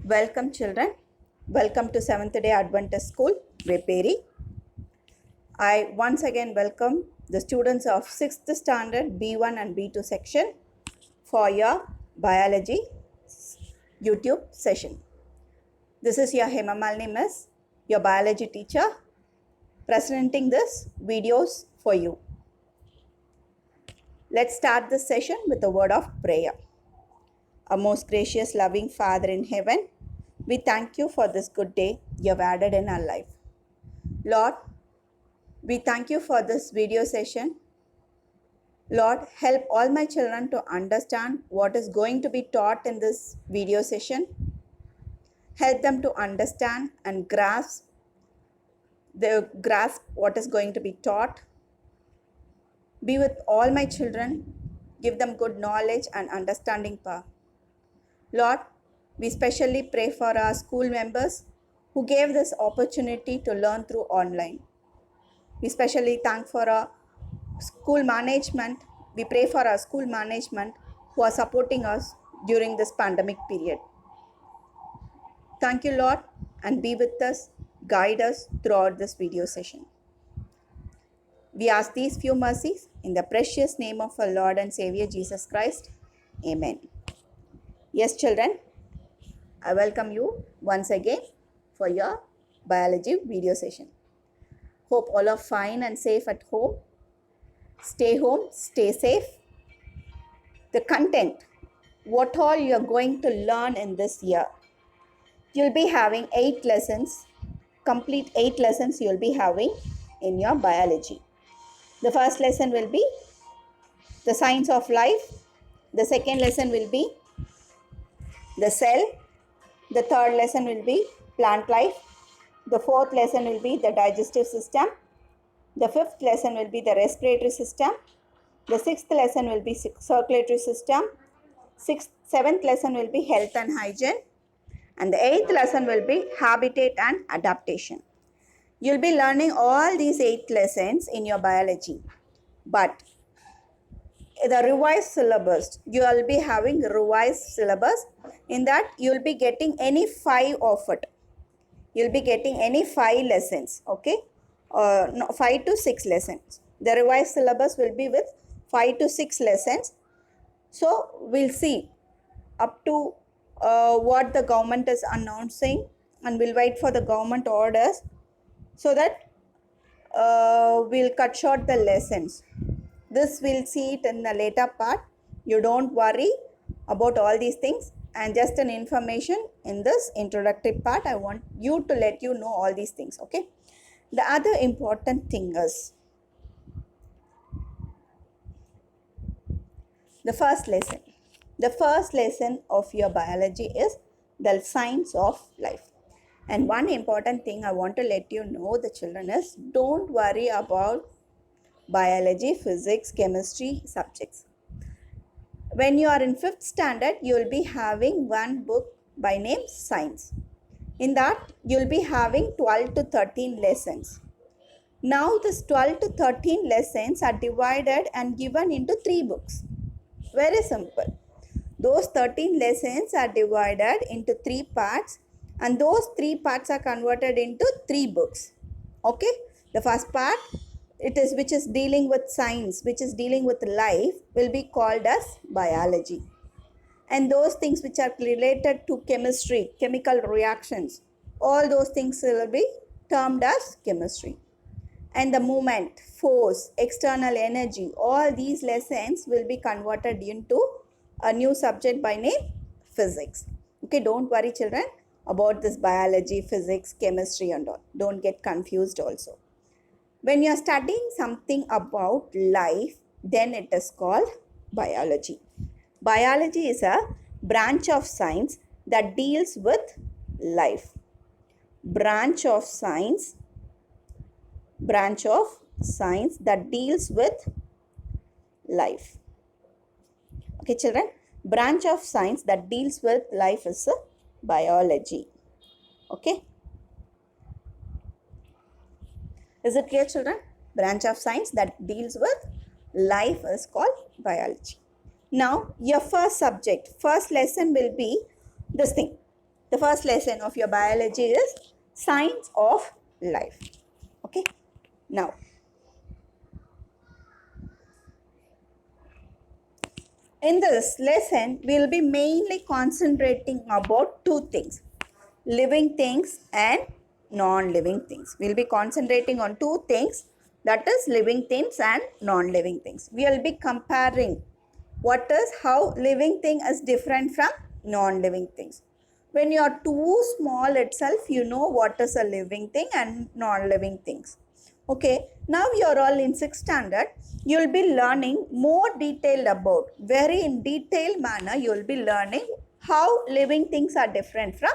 Welcome children. Welcome to 7th day Adventist School, Veperi. I once again welcome the students of 6th standard B1 and B2 section for your biology YouTube session. This is your Hema Malini Miss, your biology teacher, presenting this videos for you. Let's start this session with a word of prayer. Our most gracious, loving Father in heaven, we thank you for this good day you have added in our life. Lord, we thank you for this video session. Lord, help all my children to understand what is going to be taught in this video session. Help them to understand and grasp what is going to be taught. Be with all my children. Give them good knowledge and understanding power. Lord, we specially pray for our school members who gave this opportunity to learn through online. We specially thank for our school management. We pray for our school management who are supporting us during this pandemic period. Thank you, Lord, and be with us, guide us throughout this video session. We ask these few mercies in the precious name of our Lord and Savior Jesus Christ. Amen. Yes, children, I welcome you once again for your biology video session. Hope all are fine and safe at home. Stay home, stay safe. The content, what all you are going to learn in this year. You'll be having 8 lessons, complete 8 lessons you'll be having in your biology. The first lesson will be the science of life. The second lesson will be the cell. The third lesson will be plant life. The fourth lesson will be the digestive system. The fifth lesson will be the respiratory system. The sixth lesson will be circulatory system. Seventh lesson will be health and hygiene. And the 8th lesson will be habitat and adaptation. You'll be learning all these 8 lessons in your biology. But the revised syllabus, you will be having revised syllabus. In that, you will be getting any 5 of it. You will be getting any 5 lessons, okay? 5 to 6 lessons. The revised syllabus will be with 5 to 6 lessons. So, we'll see up to what the government is announcing, and we'll wait for the government orders so that we'll cut short the lessons. This we'll see it in the later part. You don't worry about all these things, and just an information in this introductory part. I want you to let you know all these things, okay? The other important thing is the first lesson. The first lesson of your biology is the science of life. And one important thing I want to let you know, the children, is don't worry about biology, physics, chemistry subjects. When you are in 5th standard, you will be having one book by name Science. In that, you will be having 12 to 13 lessons. Now, this 12 to 13 lessons are divided and given into 3 books. Very simple. Those 13 lessons are divided into 3 parts, and those 3 parts are converted into 3 books. Okay? The first part, which is dealing with science, which is dealing with life, will be called as biology. And those things which are related to chemistry, chemical reactions, all those things will be termed as chemistry. And the movement, force, external energy, all these lessons will be converted into a new subject by name physics. Okay, don't worry children about this biology, physics, chemistry and all. Don't get confused also. When you are studying something about life, then it is called biology. Biology is a branch of science that deals with life. Branch of science that deals with life. Okay, children, branch of science that deals with life is biology. Okay. Is it clear, children? Branch of science that deals with life is called biology. Now, your first subject, first lesson will be this thing. The first lesson of your biology is science of life. Okay. Now, in this lesson, we will be mainly concentrating about two things, living things and non-living things. We will be concentrating on two things, that is living things and non-living things. We will be comparing how living thing is different from non-living things. When you are too small itself, you know what is a living thing and non-living things. Okay, now you are all in 6th standard. You will be learning more detailed about, very in detailed manner, you will be learning how living things are different from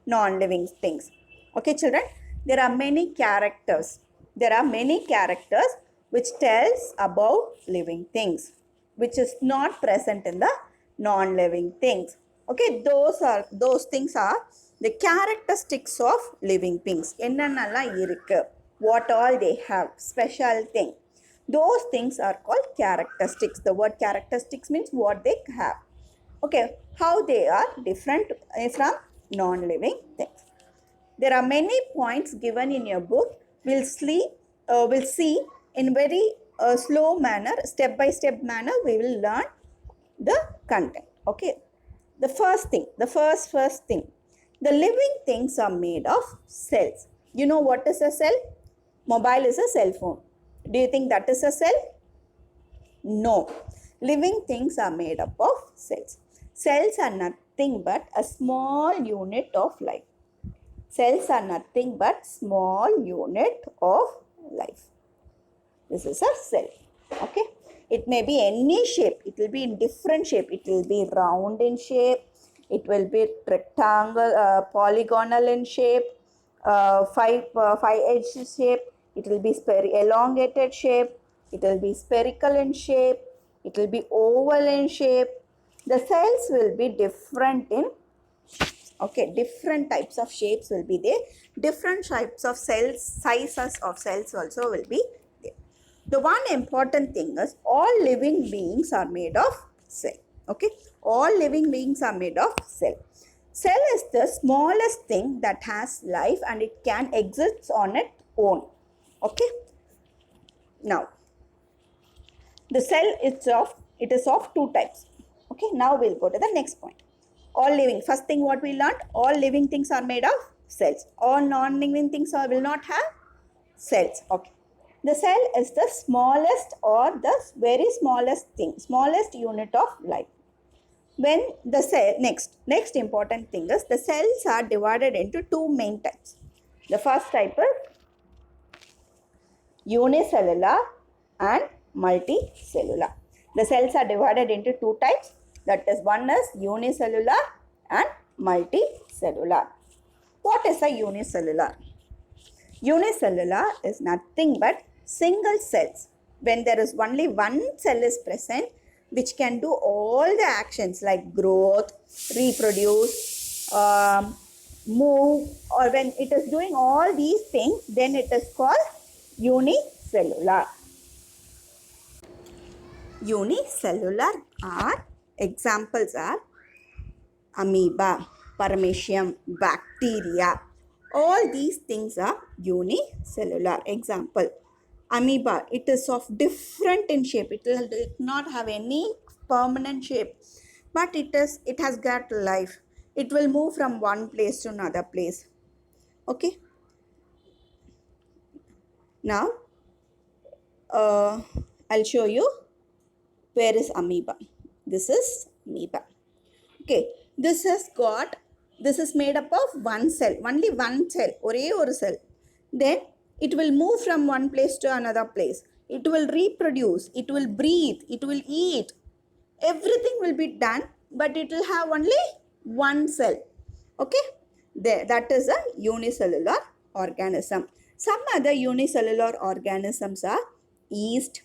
non-living things. Okay, children, there are many characters. There are many characters which tells about living things, which is not present in the non-living things. Okay, those things are the characteristics of living things. Ennannalla irukku, what all they have, special thing. Those things are called characteristics. The word characteristics means what they have. Okay, how they are different from non-living things. There are many points given in your book. We'll see in very slow manner, step by step manner, we will learn the content. Okay. The first thing, first thing, the living things are made of cells. You know what is a cell? Mobile is a cell phone. Do you think that is a cell? No. Living things are made up of cells. Cells are nothing but a small unit of life. Cells are nothing but small unit of life. This is a cell. Okay. It may be any shape. It will be in different shape. It will be round in shape. It will be rectangle, polygonal in shape, five-edged shape. It will be elongated shape. It will be spherical in shape. It will be oval in shape. The cells will be different in shapes. Okay, different types of shapes will be there. Different types of cells, sizes of cells also will be there. The one important thing is all living beings are made of cell. Okay, all living beings are made of cell. Cell is the smallest thing that has life and it can exist on its own. Okay. Now, the cell is of two types. Okay, now we'll go to the next point. All living, first thing what we learned, all living things are made of cells. All non-living things will not have cells. Okay. The cell is the smallest or the very smallest thing, smallest unit of life. When the cell, next important thing is the cells are divided into two main types. The first type is unicellular and multicellular. The cells are divided into two types. That is, one is unicellular and multicellular. What is a unicellular? Unicellular is nothing but single cells. When there is only one cell is present, which can do all the actions like growth, reproduce, move, or when it is doing all these things, then it is called unicellular. Unicellular examples are amoeba, paramecium, bacteria. All these things are unicellular. Example, amoeba, it is of different in shape. It will not have any permanent shape, but it has got life. It will move from one place to another place. Okay. Now, I'll show you where is amoeba. This is amoeba. Okay, this is made up of one cell, only one cell, ஒரே ஒரு cell. Then it will move from one place to another place. It will reproduce, it will breathe, it will eat. Everything will be done, but it will have only one cell. Okay, that is a unicellular organism. Some other unicellular organisms are yeast,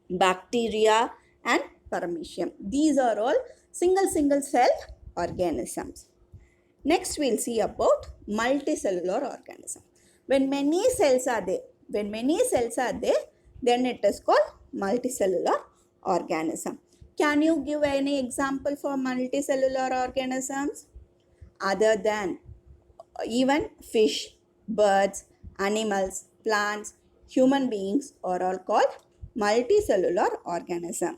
bacteria, and paramecium. These are all single cell organisms. Next, we'll see about multicellular organism. When many cells are there, then it is called multicellular organism. Can you give any example for multicellular organisms? other than even fish, birds, animals, plants, human beings are all called multicellular organism.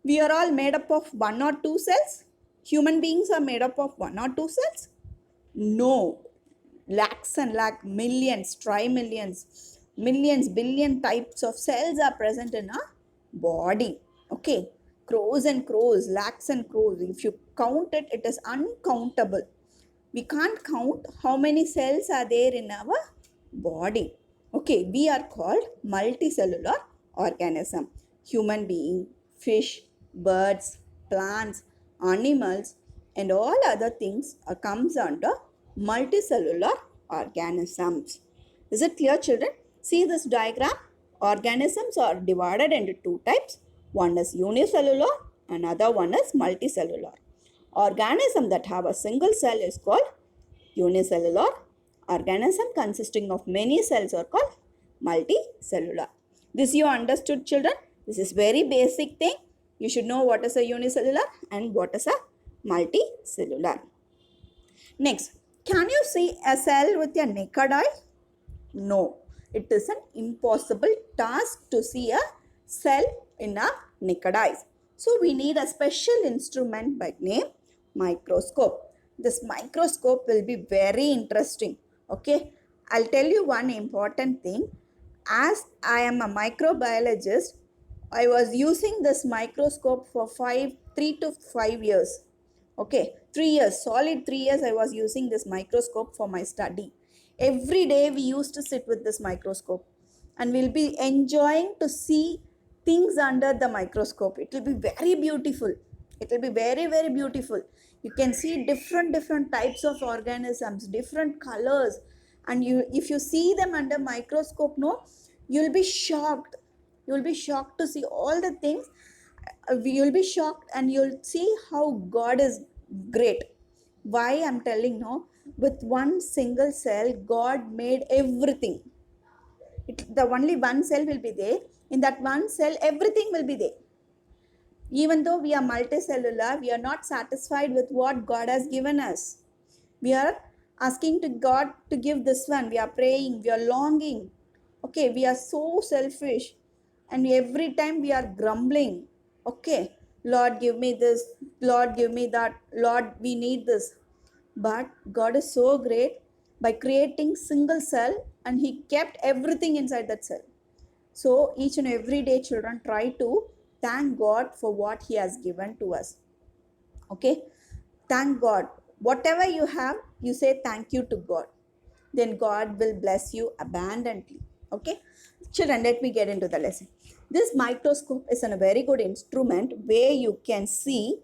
We are all made up of one or two cells. Human beings are made up of one or two cells. No, lakhs and lakh, millions, trimillions, millions, billion types of cells are present in our body. Okay, crores and crores, lakhs and crores. If you count it, it is uncountable. We can't count how many cells are there in our body. Okay, we are called multicellular organism. Human being, fish, birds, plants, animals, and all other things comes under multicellular organisms. Is it clear, children? See this diagram. Organisms are divided into two types. One is unicellular, another one is multicellular. Organism that have a single cell is called unicellular. Organism consisting of many cells are called multicellular. This you understood, children? This is very basic thing. You should know what is a unicellular and what is a multicellular. Next, can you see a cell with a naked eye? No, it is an impossible task to see a cell in a naked eyes. So we need a special instrument by name microscope. This microscope will be very interesting. Okay, I'll tell you one important thing. As I am a microbiologist, I was using this microscope for 3 to 5 years. Okay, 3 years, solid 3 years I was using this microscope for my study. Every day we used to sit with this microscope and we'll be enjoying to see things under the microscope. It will be very beautiful. It will be very, very beautiful. You can see different types of organisms, different colors, and if you see them under microscope, no, you'll be shocked. You'll be shocked to see all the things. You'll be shocked and you'll see how God is great. Why I'm telling no, with one single cell, God made everything. The only one cell will be there. In that one cell, everything will be there. Even though we are multicellular, we are not satisfied with what God has given us. We are asking to God to give this one. We are praying, we are longing. Okay, we are so selfish. And every time we are grumbling. Okay, Lord, give me this. Lord, give me that. Lord, we need this. But God is so great by creating single cell and He kept everything inside that cell. So each and every day, children, try to thank God for what He has given to us. Okay, thank God. Whatever you have, you say thank you to God. Then God will bless you abundantly. Okay, children, let me get into the lesson. This microscope is a very good instrument where you can see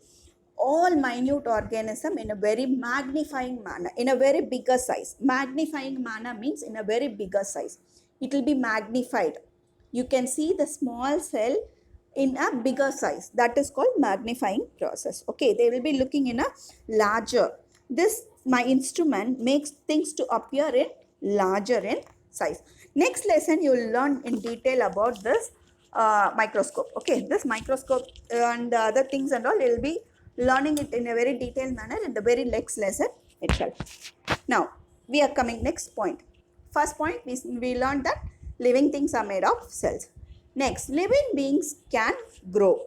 all minute organism in a very magnifying manner, in a very bigger size. Magnifying manner means in a very bigger size. It will be magnified. You can see the small cell in a bigger size. That is called magnifying process. Okay, they will be looking in a larger. This my instrument makes things to appear in larger in size. Next lesson you will learn in detail about this microscope. Okay, this microscope and the other things and all, you will be learning it in a very detailed manner in the very next lesson itself. Now we are coming next point. First point, we learned that living things are made of cells. Next, living beings can grow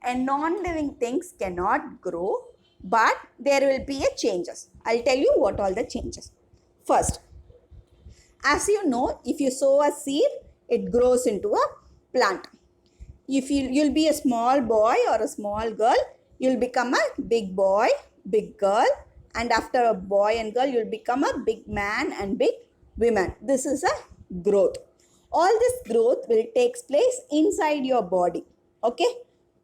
and non-living things cannot grow, but there will be a changes. I'll tell you what all the changes. First, as you know, if you sow a seed, it grows into a plant. If you'll be a small boy or a small girl, you'll become a big boy, big girl, and after a boy and girl, you'll become a big man and big woman. This is a growth. All this growth will take place inside your body. Okay,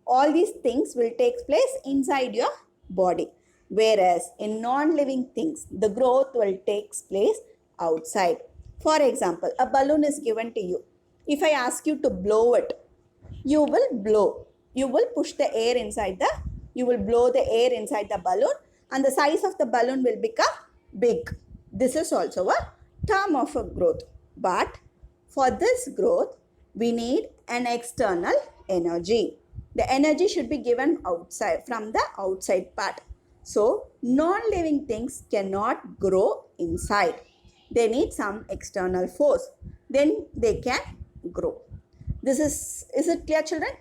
all these things will take place inside your body, whereas in non-living things the growth will take place outside. For example, a balloon is given to you. If I ask you to blow it, you will blow. You will push the air inside you will blow the air inside the balloon and the size of the balloon will become big. This is also a term of a growth. But for this growth, we need an external energy. The energy should be given outside, from the outside part. So, non-living things cannot grow inside. They need some external force. Then they can grow. Is it clear, children?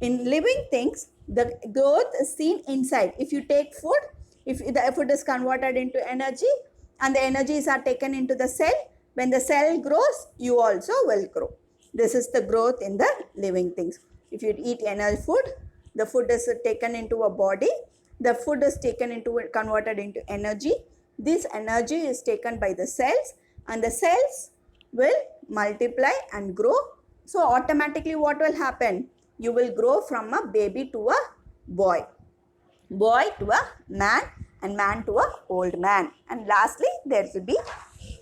In living things, the growth is seen inside. If you take food, if the food is converted into energy and the energies are taken into the cell, when the cell grows, you also will grow. This is the growth in the living things. If you eat energy food, the food is taken into a body, the food is converted into energy. This energy is taken by the cells and the cells will multiply and grow. So automatically what will happen? You will grow from a baby to a boy to a man, and man to a old man, and lastly there will be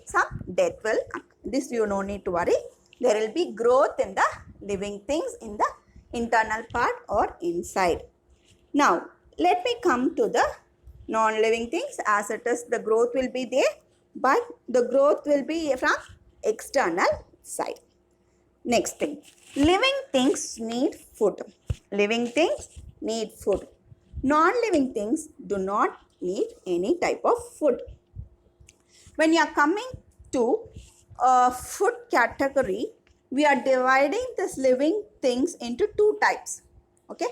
some death will. This you no need to worry. There will be growth in the living things in the internal part or inside. Now let me come to the non-living things. As it is, the growth will be there, but the growth will be from external side. Next thing, living things need food. Living things need food. Non-living things do not need any type of food. When you are coming to food category, we are dividing this living things into two types. Okay,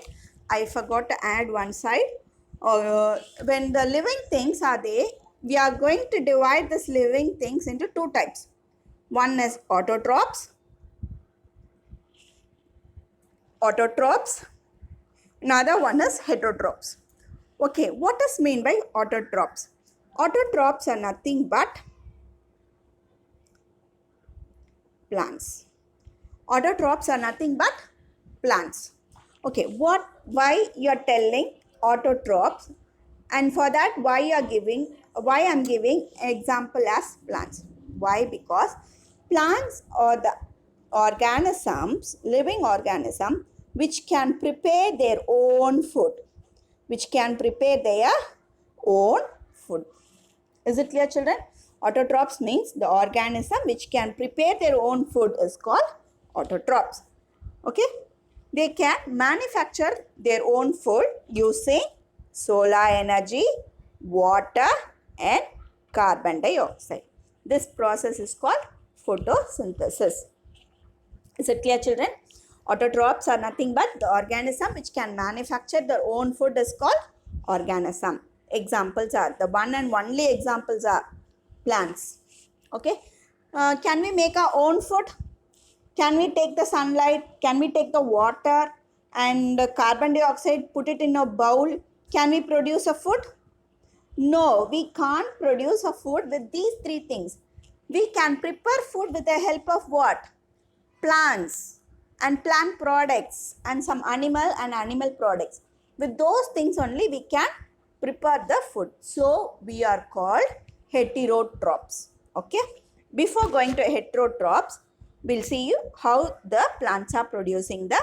I forgot to add one side. When the living things are there, we are going to divide this living things into two types. One is autotrophs. Another one is heterotrophs. Okay, what is mean by autotrophs? Autotrophs are nothing but plants. Autotrophs are nothing but plants. Okay, why you are telling autotrophs, and for that why I am giving example as plants. Why? Because plants are the organisms, living organism, which can prepare their own food. Is it clear, children? Autotrophs means the organism which can prepare their own food is called autotrophs. Okay? They can manufacture their own food using solar energy, water and carbon dioxide. This process is called photosynthesis. Is it clear, children? Autotrophs are nothing but the organism which can manufacture their own food is called organism. Examples are, the one and only examples are plants. Okay. Can we make our own food? Can we take the sunlight? Can we take the water and carbon dioxide, put it in a bowl? Can we produce a food? No, we can't produce a food with these three things. We can prepare food with the help of what? Plants and plant products and some animal products. With those things only we can prepare the food. So we are called heterotrophs. Okay. Before going to heterotrophs, we'll see you how the plants are producing the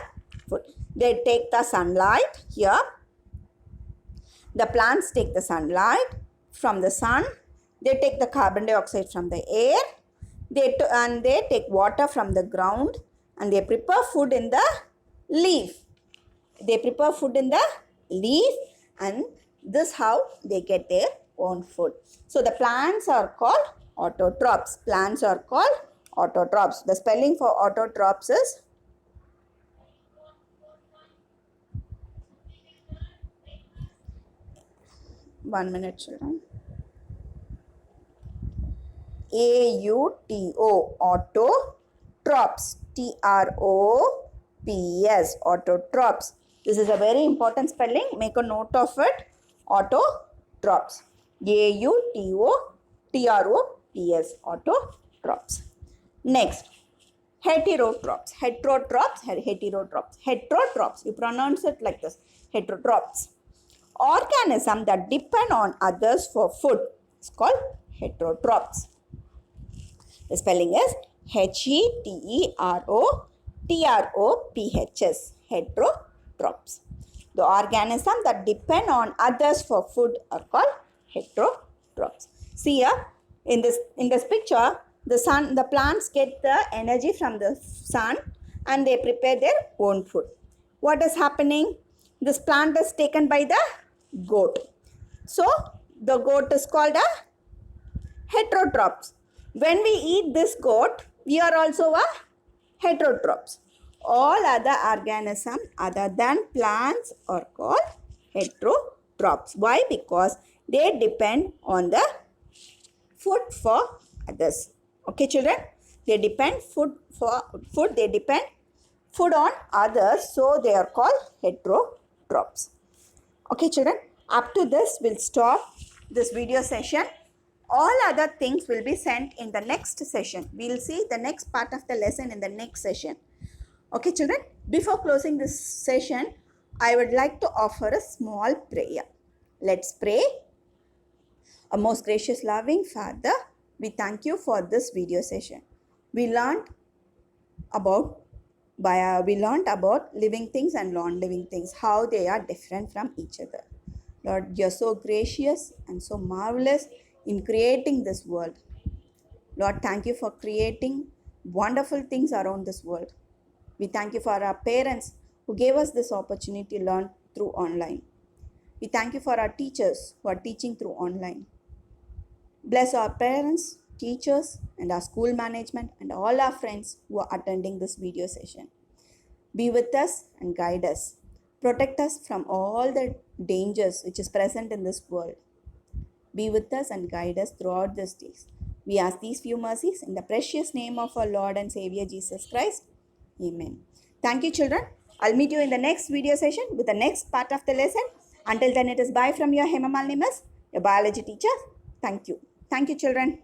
food. They take the sunlight here. The plants take the sunlight from the sun. They take the carbon dioxide from the air. They take water from the ground. And they prepare food in the leaf. And this is how they get their own food. So the plants are called autotrophs. The spelling for autotrophs is one minute, children. AUTO, autotrophs. TROPS, autotrophs. This is a very important spelling. Make a note of it. Autotrophs. AUTOTROPS, autotrophs. Next, heterotrophs. Heterotrophs. You pronounce it like this. Heterotrophs. Organisms that depend on others for food is called heterotrophs. The spelling is HETEROTROPS, heterotrophs. The organisms that depend on others for food are called heterotrophs. See here, in this picture, the plants get the energy from the sun and they prepare their own food. What is happening? This plant is taken by the goat. So the goat is called a heterotrophs. When we eat this goat, we are also a heterotrophs. All other organisms other than plants are called heterotrophs. Why? Because they depend on the food for others. Okay, children? They depend they depend food on others, so they are called heterotrophs. Okay, children, up to this, we'll stop this video session. All other things will be sent in the next session. We'll see the next part of the lesson in the next session. Okay, children, before closing this session, I would like to offer a small prayer. Let's pray. A most gracious, loving Father, we thank you for this video session. We learned about living things and non-living things, how they are different from each other. Lord, you're so gracious and so marvelous in creating this world. Lord, thank you for creating wonderful things around this world. We thank you for our parents who gave us this opportunity to learn through online. We thank you for our teachers who are teaching through online. Bless our parents, teachers, and our school management and all our friends who are attending this video session. Be with us and guide us. Protect us from all the dangers which is present in this world. Be with us and guide us throughout these days. We ask these few mercies in the precious name of our Lord and Savior Jesus Christ. Amen. Thank you, children. I'll meet you in the next video session with the next part of the lesson. Until then, it is bye from your Hema Malini Miss, your biology teacher. Thank you. Thank you, children.